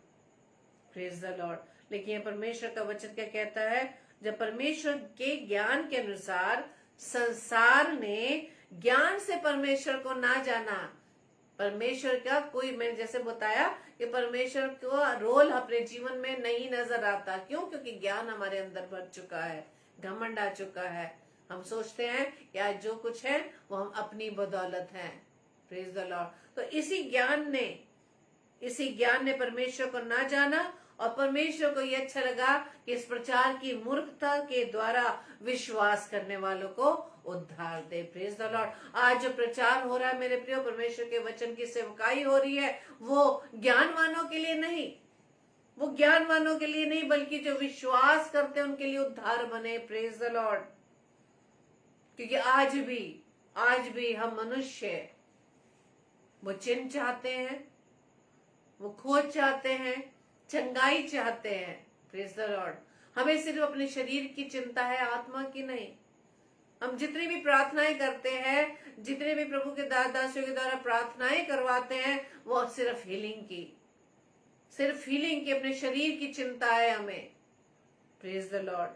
Praise the Lord. लेकिन परमेश्वर का वचन क्या कहता है, जब परमेश्वर के ज्ञान के अनुसार संसार ने ज्ञान से परमेश्वर को ना जाना, परमेश्वर का कोई, मैंने जैसे बताया कि परमेश्वर का रोल अपने जीवन में नहीं नजर आता। क्यों? क्योंकि ज्ञान हमारे अंदर भर चुका है, घमंड आ चुका है। हम सोचते हैं कि आज जो कुछ है वो हम अपनी बदौलत हैं। Praise the Lord. तो इसी ज्ञान ने परमेश्वर को ना जाना, और परमेश्वर को ये अच्छा लगा कि इस प्रचार की मूर्खता के द्वारा विश्वास करने वालों को उद्धार दे। Praise the Lord. आज जो प्रचार हो रहा है मेरे प्रियो, परमेश्वर के वचन की सेवकाई हो रही है, वो ज्ञानवानों के लिए नहीं, बल्कि जो विश्वास करते हैं उनके लिए उद्धार बने। Praise the Lord. क्योंकि आज भी हम मनुष्य वो चिन्ह चाहते हैं, वो खोज चाहते हैं, चंगाई चाहते हैं। Praise the Lord. हमें सिर्फ अपने शरीर की चिंता है, आत्मा की नहीं। हम जितनी भी प्रार्थनाएं करते हैं, जितने भी प्रभु के दासियों के द्वारा प्रार्थनाएं करवाते हैं, वो सिर्फ हीलिंग की अपने शरीर की चिंता है हमें। Praise the Lord.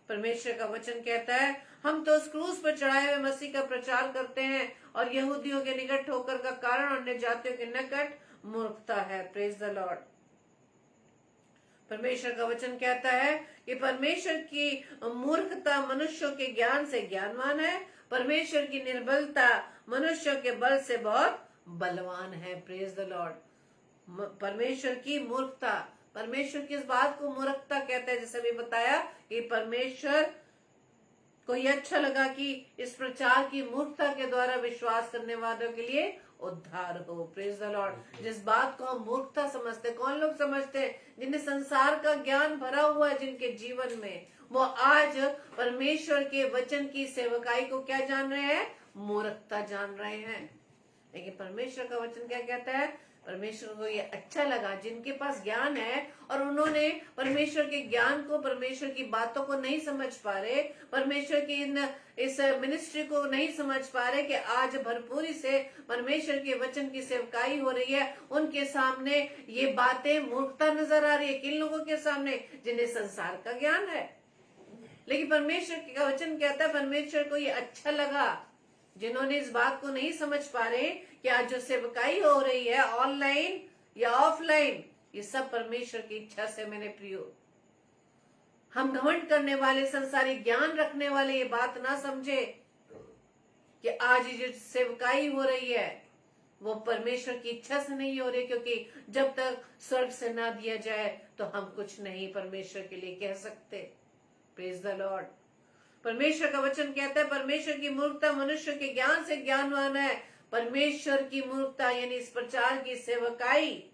परमेश्वर का वचन कहता है, हम तो उस क्रूस पर चढ़ाए हुए मसीह का प्रचार करते हैं, और यहूदियों के निकट ठोकर का कारण और अन्य जातियों के निकट मूर्खता है। Praise the Lord. परमेश्वर का वचन कहता है कि परमेश्वर की मूर्खता मनुष्यों के ज्ञान से ज्ञानवान है, परमेश्वर की निर्बलता मनुष्यों के बल से बहुत बलवान है। Praise the Lord. परमेश्वर की मूर्खता, परमेश्वर किस बात को मूर्खता कहता है? जैसे भी बताया कि परमेश्वर को यह अच्छा लगा कि इस प्रचार की मूर्खता के द्वारा विश्वास करने वालों के लिए उद्धार हो। Praise the Lord. जिस बात को हम मूर्खता समझते, कौन लोग समझते हैं? जिन्हें संसार का ज्ञान भरा हुआ है जिनके जीवन में, वो आज परमेश्वर के वचन की सेवकाई को क्या जान रहे हैं? मूर्खता जान रहे हैं। लेकिन परमेश्वर का वचन क्या कहता है? परमेश्वर को ये अच्छा लगा जिनके पास ज्ञान है और उन्होंने परमेश्वर के ज्ञान को, परमेश्वर की बातों को नहीं समझ पा रहे, परमेश्वर की इस मिनिस्ट्री को नहीं समझ पा रहे कि आज भरपूरी से परमेश्वर के वचन की सेवकाई हो रही है, उनके सामने ये बातें मूर्खता नजर आ रही है। किन लोगों के सामने? जिन्हें संसार का ज्ञान है। लेकिन परमेश्वर का वचन कहता है परमेश्वर को ये अच्छा लगा, जिन्होंने इस बात को नहीं समझ पा रहे कि आज जो सेवकाई हो रही है ऑनलाइन या ऑफलाइन, ये सब परमेश्वर की इच्छा से। मैंने प्रियो, हम घमंड करने वाले, संसारी ज्ञान रखने वाले ये बात ना समझे कि आज जो सेवकाई हो रही है वो परमेश्वर की इच्छा से नहीं हो रहे, क्योंकि जब तक स्वर्ग से ना दिया जाए तो हम कुछ नहीं परमेश्वर के लिए कह सकते। Praise the Lord. परमेश्वर का वचन कहता है परमेश्वर की मूर्खता मनुष्य के ज्ञान से ज्ञानवान है। परमेश्वर की मूर्खता यानी इस प्रचार की सेवकाई,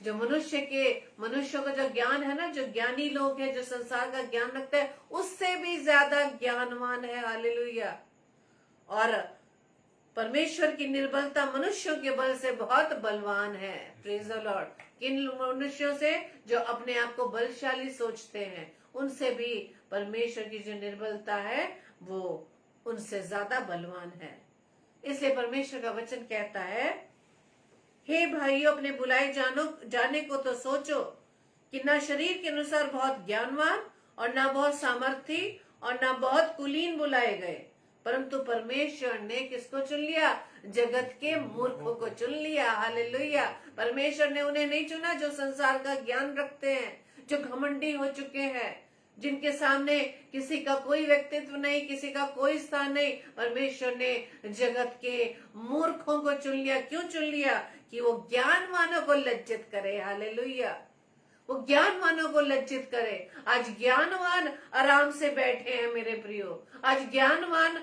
जो मनुष्य को जो ज्ञान है ना, जो ज्ञानी लोग हैं, जो संसार का ज्ञान रखते हैं, उससे भी ज्यादा ज्ञानवान है। हालेलुया। और परमेश्वर की निर्बलता मनुष्यों के बल से बहुत बलवान है। Praise the Lord. किन मनुष्यों से? जो अपने आप को बलशाली सोचते हैं, उनसे भी परमेश्वर की जो निर्बलता है वो उनसे ज्यादा बलवान है। इसलिए परमेश्वर का वचन कहता है, हे भाइयों, अपने बुलाए जाने को तो सोचो कि ना शरीर के अनुसार बहुत ज्ञानवान और ना बहुत सामर्थी और ना बहुत कुलीन बुलाए गए, परंतु परमेश्वर ने किसको चुन लिया? जगत के मूर्खों को चुन लिया। हालेलुया। परमेश्वर ने उन्हें नहीं चुना जो संसार का ज्ञान रखते हैं, जो घमंडी हो चुके हैं, जिनके सामने किसी का कोई व्यक्तित्व नहीं, किसी का कोई स्थान नहीं। परमेश्वर ने जगत के मूर्खों को चुन लिया। क्यों चुन लिया? कि वो ज्ञानवानों को लज्जित करे। हालेलुया। वो ज्ञानवानों को लज्जित करे। आज ज्ञानवान आराम से बैठे हैं मेरे प्रियो। आज ज्ञानवानों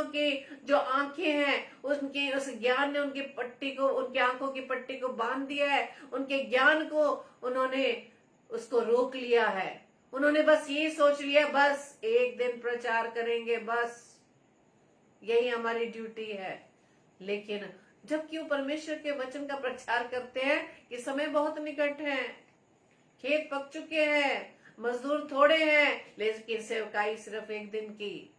की जो आंखें हैं, उनके उस ज्ञान ने उनकी आंखों की पट्टी को बांध दिया है। उनके ज्ञान को उन्होंने उसको रोक लिया है। उन्होंने बस ये सोच लिया, बस एक दिन प्रचार करेंगे, बस यही हमारी ड्यूटी है। लेकिन जबकि वो परमेश्वर के वचन का प्रचार करते हैं कि समय बहुत निकट है, खेत पक चुके हैं, मजदूर थोड़े हैं, लेकिन सेवकाई सिर्फ एक दिन की।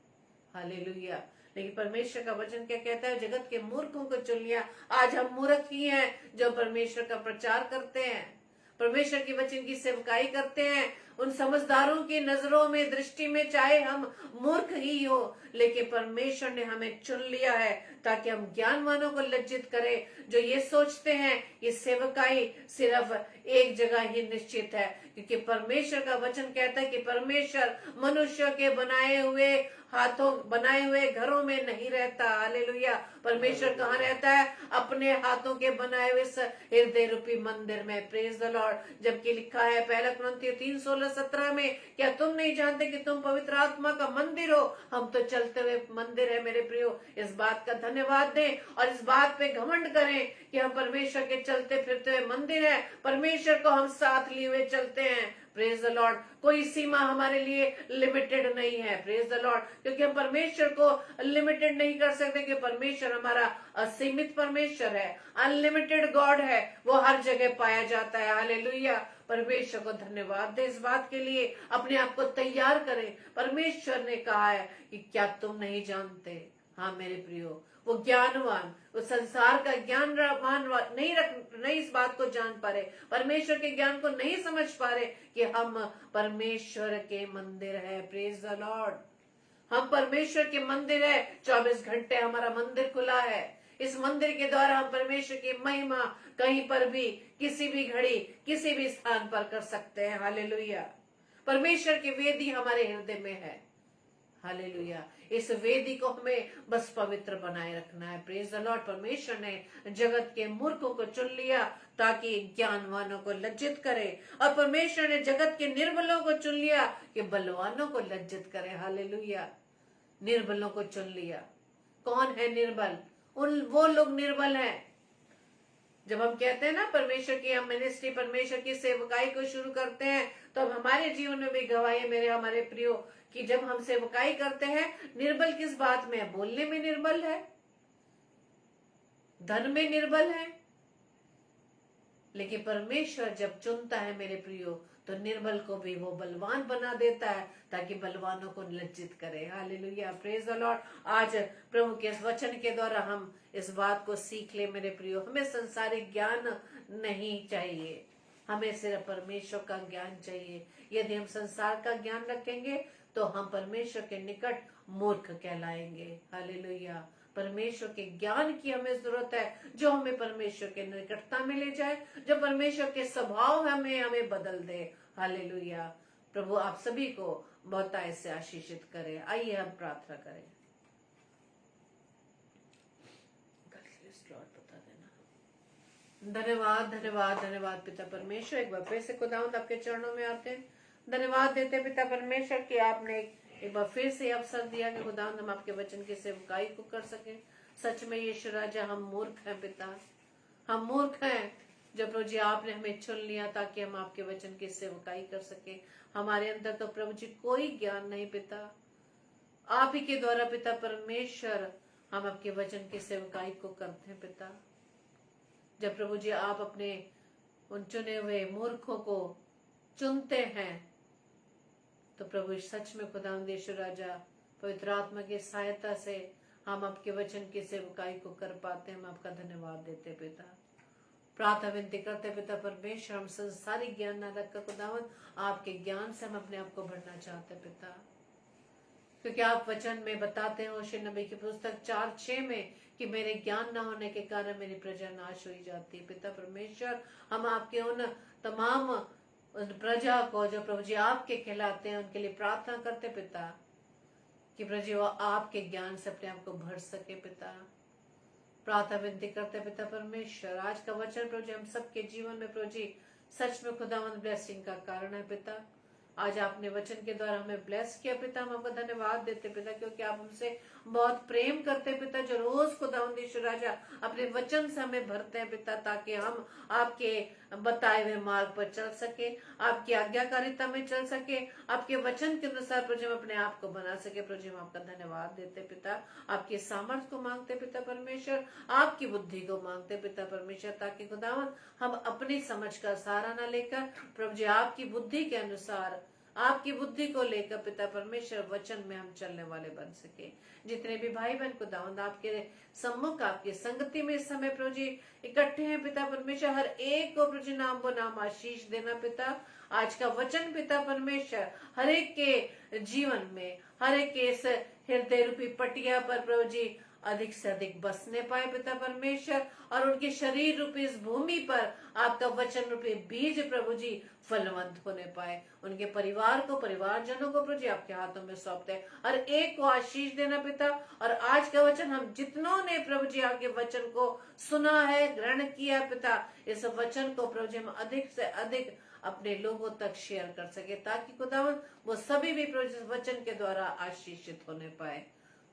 हालेलुया। लेकिन परमेश्वर का वचन क्या कहता है? जगत के मूर्खों को चुन लिया। आज हम मूर्ख ही हैं जो परमेश्वर का प्रचार करते हैं, परमेश्वर की वचन की सेवकाई करते हैं। उन समझदारों की नजरों में, दृष्टि में चाहे हम मूर्ख ही हो, लेकिन परमेश्वर ने हमें चुन लिया है ताकि हम ज्ञानवानों को लज्जित करें, जो ये सोचते हैं ये सेवकाई सिर्फ एक जगह ही निश्चित है। क्योंकि परमेश्वर का वचन कहता है कि परमेश्वर मनुष्य के बनाए हुए घरों में नहीं रहता। हालेलुया। परमेश्वर कहाँ रहता है? अपने हाथों के बनाए हुए हृदय रूपी मंदिर में। Praise the Lord. जबकि लिखा है पहला कुरिन्थियों 3:16-17 में, क्या तुम नहीं जानते कि तुम पवित्र आत्मा का मंदिर हो? हम तो चलते हुए मंदिर है मेरे प्रियो। इस बात का धन्यवाद दें और इस बात पे घमंड करें कि हम परमेश्वर के चलते फिरते हुए मंदिर है। परमेश्वर को हम साथ लिए हुए चलते हैं। Praise the Lord. कोई सीमा हमारे लिए लिमिटेड नहीं है। Praise the Lord. क्योंकि हम परमेश्वर को लिमिटेड नहीं कर सकते, कि परमेश्वर हमारा असीमित परमेश्वर है, अनलिमिटेड गॉड है, वो हर जगह पाया जाता है। हालेलुया। परमेश्वर को धन्यवाद दे इस बात के लिए। अपने आप को तैयार करें। परमेश्वर ने कहा है कि क्या तुम नहीं जानते? हाँ मेरे प्रियो, वो ज्ञानवान, वो संसार का ज्ञानवान नहीं इस बात को जान पा रहे, परमेश्वर के ज्ञान को नहीं समझ पा रहे कि हम परमेश्वर के मंदिर है। Praise the Lord. हम परमेश्वर के मंदिर है। 24 घंटे हमारा मंदिर खुला है। इस मंदिर के द्वारा हम परमेश्वर की महिमा कहीं पर भी, किसी भी घड़ी, किसी भी स्थान पर कर सकते हैं। हालेलुया। परमेश्वर की वेदी हमारे हृदय में है। हालेलुया। इस वेदी को हमें बस पवित्र बनाए रखना है। Praise the Lord. परमेश्वर ने जगत के मूर्खों को चुन लिया ताकि ज्ञानवानों को लज्जित करे, और परमेश्वर ने जगत के निर्बलों को चुन लिया कि बलवानों को लज्जित करे। हालेलुया। निर्बलों को चुन लिया। कौन है निर्बल? वो लोग निर्बल हैं। जब हम कहते हैं ना परमेश्वर की हम मिनिस्ट्री, परमेश्वर की सेवकाई को शुरू करते हैं, तो अब हमारे जीवन में भी गवाही है हमारे प्रियो, कि जब हम सेवकाई करते हैं, निर्बल किस बात में है? बोलने में निर्बल है, धन में निर्बल है। लेकिन परमेश्वर जब चुनता है मेरे प्रियो, तो निर्बल को भी वो बलवान बना देता है ताकि बलवानों को लज्जित करे। हालेलुया। Praise the Lord. आज प्रभु के इस वचन के द्वारा हम इस बात को सीख ले मेरे प्रियो। हमें संसारिक ज्ञान नहीं चाहिए, हमें सिर्फ परमेश्वर का ज्ञान चाहिए। यदि हम संसार का ज्ञान रखेंगे तो हम परमेश्वर के निकट मूर्ख कहलाएंगे। हालेलुया। परमेश्वर के ज्ञान की हमें जरूरत है, जो हमें परमेश्वर के निकटता में ले जाए, जो परमेश्वर के स्वभाव हमें बदल दे। हालेलुया। प्रभु आप सभी को बहुतायत से आशीषित करे। आइए हम प्रार्थना करें। धन्यवाद धन्यवाद धन्यवाद पिता परमेश्वर। एक बार फिर से खुदावंद आपके चरणों में आते हैं, धन्यवाद देते हैं पिता परमेश्वर कि आपने एक बार फिर से अवसर दिया कि खुदावंद हम आपके वचन की सेवकाई को कर सके। सच में यीशु राजा हम मूर्ख हैं पिता, हम मूर्ख हैं जब प्रभु जी आपने हमें चुन लिया ताकि हम आपके वचन की सेवकाई कर सके। हमारे अंदर तो प्रभु जी कोई ज्ञान नहीं पिता, आप ही के द्वारा पिता परमेश्वर हम आपके वचन की सेवकाई को करते हैं पिता। जब प्रभु जी आप अपने उन चुने हुए मूर्खों को चुनते हैं तो प्रभु सच में खुदावंद यीशु राजा पवित्र आत्मा की सहायता से हम आपके वचन की सेवकाई को कर पाते हैं। हम आपका धन्यवाद देते पिता। प्रार्थना विनती करते पिता परमेश्वर, हम संसारिक ज्ञान न रखकर खुदावंद आपके ज्ञान से हम अपने आप को भरना चाहते पिता, क्योंकि आप वचन में बताते हैं होशे नबी की पुस्तक 4:6 में कि मेरे ज्ञान न होने के कारण मेरी प्रजा नाश हुई जाती है। पिता परमेश्वर, हम आपके उन तमाम उन प्रजा को जो प्रभु जी आपके कहलाते हैं उनके लिए प्रार्थना करते पिता कि प्रभु जी वो आपके ज्ञान से अपने आप को भर सके पिता। प्रार्थना विनती करते पिता परमेश्वर, आज का वचन प्रभु जी हम सबके जीवन में प्रभु जी सच में खुदावंद ब्लेसिंग का कारण है पिता। आज आपने वचन के द्वारा हमें ब्लेस किया पिता, हम आपको धन्यवाद देते पिता, क्योंकि आप हमसे बहुत प्रेम करते पिता, जो रोज खुदावंद यीशु राजा अपने वचन से हमें भरते हैं पिता, ताकि हम आपके बताए हुए मार्ग पर चल सके, आपकी आज्ञाकारिता में चल सके, आपके वचन के अनुसार प्रभु हम अपने आप को बना सके। प्रभु हम आपका धन्यवाद देते पिता, आपके सामर्थ्य को मांगते पिता परमेश्वर, आपकी बुद्धि को मांगते पिता परमेश्वर, ताकि खुदावंद हम अपनी समझ का सहारा न लेकर प्रभु जी आपकी बुद्धि के अनुसार, आपकी बुद्धि को लेकर पिता परमेश्वर वचन में हम चलने वाले बन सके। जितने भी भाई बहन खुदावंद आपके सम्मुख आपकी संगति में इस समय प्रभु जी इकट्ठे हैं पिता परमेश्वर, हर एक को प्रभु जी नाम वो नाम आशीष देना पिता। आज का वचन पिता परमेश्वर हर एक के जीवन में, हर एक के इस हृदय रूपी पटिया पर प्रभु जी अधिक से अधिक बसने पाए पिता परमेश्वर, और उनके शरीर रूपी इस भूमि पर आपका वचन रूपी बीज प्रभु जी फलवंत होने पाए। उनके परिवार को, परिवारजनों को प्रभु जी आपके हाथों में सौंपते हैं, हर एक को आशीष देना पिता। और आज का वचन हम जितनों ने प्रभु जी आपके वचन को सुना है, ग्रहण किया पिता, इस वचन को प्रभु जी हम अधिक से अधिक अपने लोगों तक शेयर कर सके, ताकि खुदावंद वो सभी भी प्रभु जी वचन के द्वारा आशीषित होने पाए।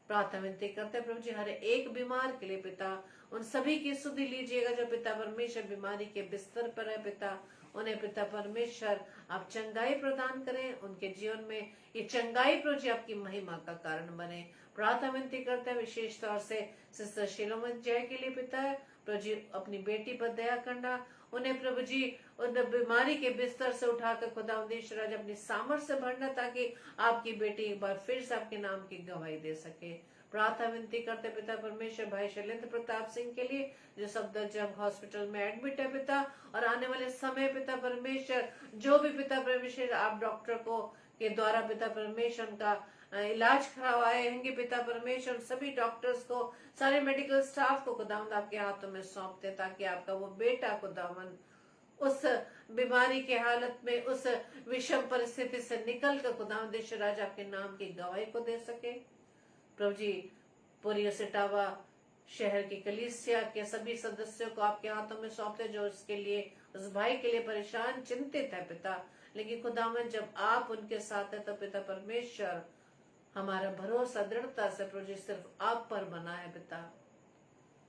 प्रार्थना विनती करते हैं प्रभु जी हर एक बीमार के लिए पिता, उन सभी की सुधि लीजिएगा जो पिता परमेश्वर बीमारी के बिस्तर पर है पिता। उन्हें पिता परमेश्वर आप चंगाई प्रदान करें, उनके जीवन में ये चंगाई प्रभु जी आपकी महिमा का कारण बने। प्रार्थना विनती करते हैं विशेष तौर से सिस्टर शिलोमन जय के लिए पिता, प्रभु जी अपनी बेटी पर दया करना, उन्हें प्रभु जी उन बीमारी के बिस्तर से उठाकर खुदावंद राज अपनी सामर्थ्य से भरना, ताकि आपकी बेटी एक बार फिर से आपके नाम की गवाही दे सके। प्रार्थना विनती करते पिता परमेश्वर भाई शैलेंद्र प्रताप सिंह के लिए, जो सफदरजंग हॉस्पिटल में एडमिट है पिता, और आने वाले समय पिता परमेश्वर जो भी पिता परमेश्वर आप डॉक्टर को के द्वारा पिता परमेश्वर उनका इलाज करवाए होंगे पिता परमेश्वर, सभी डॉक्टर्स को, सारे मेडिकल स्टाफ को खुदावंद आपके हाथों में सौंपते, ताकि आपका वो बेटा खुदावंद उस बीमारी के हालत में, उस विषम परिस्थिति से निकल कर खुदावंद राजा आपके नाम की गवाही को दे सके। प्रभु जी पूरी सिटावा शहर की कलीसिया के सभी सदस्यों को आपके हाथों में सौंपते, जो उसके लिए, उस भाई के लिए परेशान चिंतित है पिता, लेकिन खुदावंद जब आप उनके साथ है तो पिता परमेश्वर हमारा भरोसा दृढ़ता से प्रभु जी सिर्फ आप पर बना है पिता।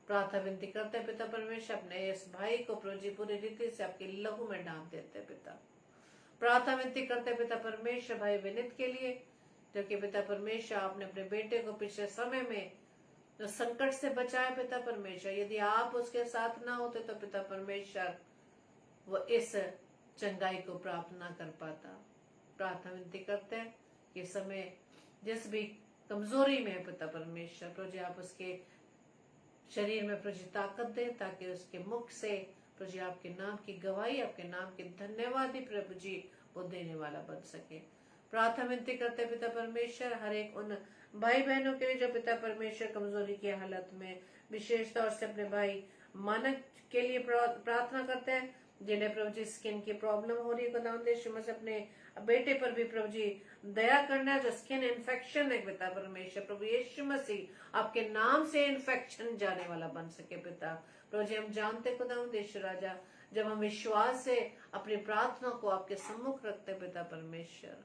प्रार्थना विनती करते हैं पिता परमेश्वर अपने इस भाई को प्रभु जी पूरी रीति से आपके लहू में डाल देते पिता। प्रार्थना विनती करते हैं पिता परमेश्वर भाई विनित के लिए, जो कि पिता परमेश्वर आपने अपने बेटे को पिछले समय में जो संकट से बचाया पिता परमेश्वर, यदि आप उसके साथ ना होते तो पिता परमेश्वर वो इस चंगाई को प्राप्त ना कर पाता। प्रार्थना विनती करते हैं कि समय जिस भी कमजोरी में है पिता परमेश्वर, प्रभु जी आप उसके शरीर में प्रभु जी ताकत दे, ताकि उसके मुख से प्रभु जी आपके नाम की गवाही, आपके नाम की धन्यवादी प्रभु जी वो देने वाला बन सके। प्रार्थना विनती करते पिता परमेश्वर हर एक उन भाई बहनों के लिए जो पिता परमेश्वर कमजोरी की हालत में, विशेष तौर से अपने भाई मानक के लिए प्रार्थना करते हैं, जिन्हें प्रभु जी स्किन की प्रॉब्लम हो रही है। खुदावंद यीशु मसीह अपने बेटे पर भी प्रभु जी दया करना, जो स्किन इन्फेक्शन है पिता परमेश्वर, प्रभु यीशु मसीह आपके नाम से इन्फेक्शन जाने वाला बन सके पिता। प्रभु जी हम जानते खुदावंद यीशु राजा, जब हम विश्वास से अपनी प्रार्थना को आपके सम्मुख रखते पिता परमेश्वर,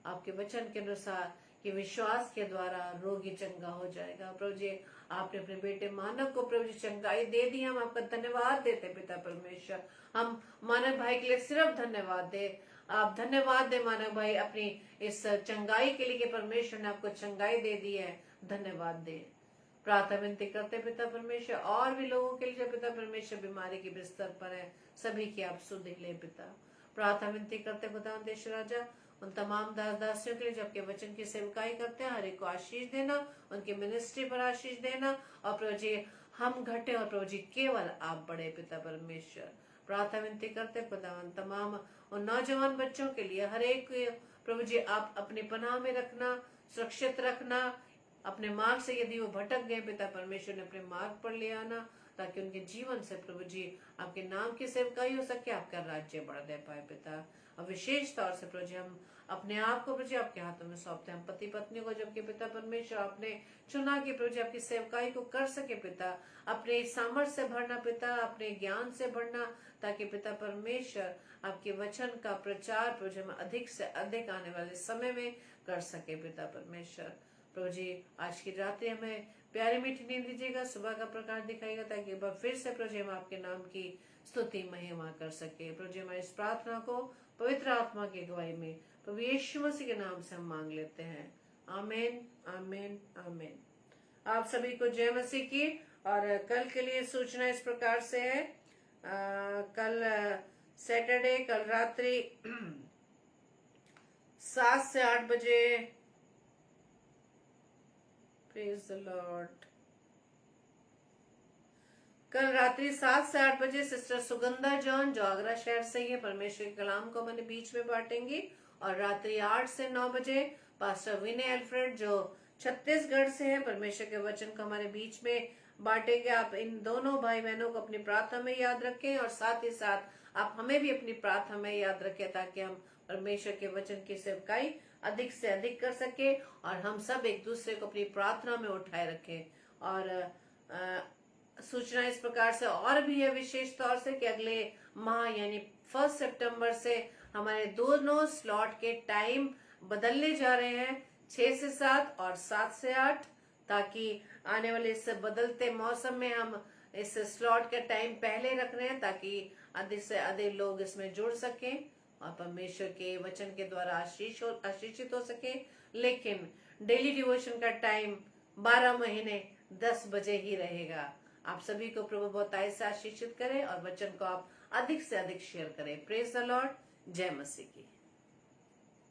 आपके वचन के अनुसार कि विश्वास के द्वारा रोगी चंगा हो जाएगा। प्रभु जी आपने अपने बेटे मानव को प्रभु जी चंगाई दे दी, हम आपका धन्यवाद देते पिता परमेश्वर। हम मानव भाई के लिए सिर्फ धन्यवाद दे, आप धन्यवाद दे मानव भाई अपनी इस चंगाई के लिए कि परमेश्वर ने आपको चंगाई दे दी है, धन्यवाद दे। प्रार्थना विनती करते पिता परमेश्वर और भी लोगों के लिए जो पिता परमेश्वर बीमारी के बिस्तर पर है, सभी की आप सुधि ले पिता। प्रार्थना विनती करते खुदा देश राजा उन तमाम दास दासियों के लिए जबकि वचन की सेवकाई करते हैं, हर एक को आशीष देना, उनकी मिनिस्ट्री पर आशीष देना, और प्रभु जी हम घटे और प्रभु जी केवल आप बड़े पिता परमेश्वर। प्रार्थना विनती करते खुदा तमाम उन नौजवान बच्चों के लिए हर एक प्रभु जी आप अपने पनाह में रखना, सुरक्षित रखना, अपने मार्ग से यदि वो भटक गए पिता परमेश्वर ने अपने मार्ग पर ले आना, ताकि उनके जीवन से प्रभु जी आपके नाम की सेवकाई हो सके, आपका राज्य बढ़ दे पाए पिता। और विशेष तौर से प्रभु जी हम अपने आप को प्रभु जी आपके हाथों में सौंपते हैं, हम पति पत्नी को जबकि पिता परमेश्वर आपने चुना कि प्रभु जी आपकी सेवकाई को कर सके पिता, अपने सामर्थ्य से भरना पिता, अपने ज्ञान से भरना, ताकि पिता परमेश्वर आपके वचन का प्रचार प्रभु जी हम अधिक से अधिक आने वाले समय में कर सके पिता परमेश्वर। प्रभु जी आज की रात्रि हमें प्यारी मीठी नींद दीजिएगा, सुबह का प्रकाश दिखाएगा, ताकि एक बार फिर से प्रभु जी हम आपके नाम की स्तुति महिमा कर सके। प्रभु जी हमारी इस प्रार्थना को पवित्र आत्मा की अगुवाई में प्रभु यीशु मसीह के नाम से हम मांग लेते हैं, आमीन आमीन आमीन। आप सभी को जय मसीह की। और कल के लिए सूचना इस प्रकार से है, कल सैटरडे, कल रात्रि 7 से 8 बजे, प्रेज द लॉर्ड, कल रात्रि 7 से 8 बजे सिस्टर सुगंधा जॉन जो आगरा शहर से ही है, परमेश्वर के कलाम को मैंने बीच में बांटेंगी। और रात्रि 8 से 9 बजे पास्टर विनय अल्फ्रेड जो छत्तीसगढ़ से है, परमेश्वर के वचन को हमारे बीच में बांटेंगे। आप इन दोनों भाई बहनों को अपनी प्रार्थना में याद रखें, और साथ ही साथ आप हमें भी अपनी प्रार्थना में याद रखें, ताकि हम परमेश्वर के वचन की सेवकाई अधिक से अधिक कर सके, और हम सब एक दूसरे को अपनी प्रार्थना में उठाए रखें। और सूचना इस प्रकार से और भी है विशेष तौर से कि अगले माह यानी 1 सितंबर से हमारे दोनों स्लॉट के टाइम बदलने जा रहे हैं, 6 से 7 और 7 से 8, ताकि आने वाले इस बदलते मौसम में हम इस स्लॉट का टाइम पहले रख रहे हैं, ताकि अधिक से अधिक लोग इसमें जुड़ सकें और परमेश्वर के वचन के द्वारा आशीषित हो सके। लेकिन डेली डिवोशन का टाइम 12 महीने 10 बजे ही रहेगा। आप सभी को प्रभु बहुतायत से आशीषित करें और वचन को आप अधिक से अधिक शेयर करें। प्रेज द लॉर्ड, जय मसीह की।